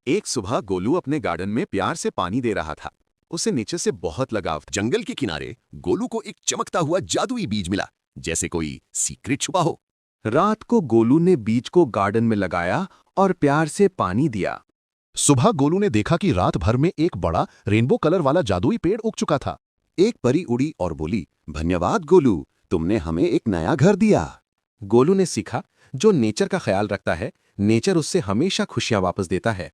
एक सुबह गोलू अपने गार्डन में प्यार से पानी दे रहा था। उसे नेचर से बहुत लगाव था। जंगल के किनारे गोलू को एक चमकता हुआ जादुई बीज मिला, जैसे कोई सीक्रेट छुपा हो। रात को गोलू ने बीज को गार्डन में लगाया और प्यार से पानी दिया। सुबह गोलू ने देखा कि रात भर में एक बड़ा रेनबो कलर वाला जादुई पेड़ उग चुका था। एक परी उड़ी और बोली, धन्यवाद गोलू, तुमने हमें एक नया घर दिया। गोलू ने सीखा, जो नेचर का ख्याल रखता है, नेचर उससे हमेशा खुशियां वापस देता है।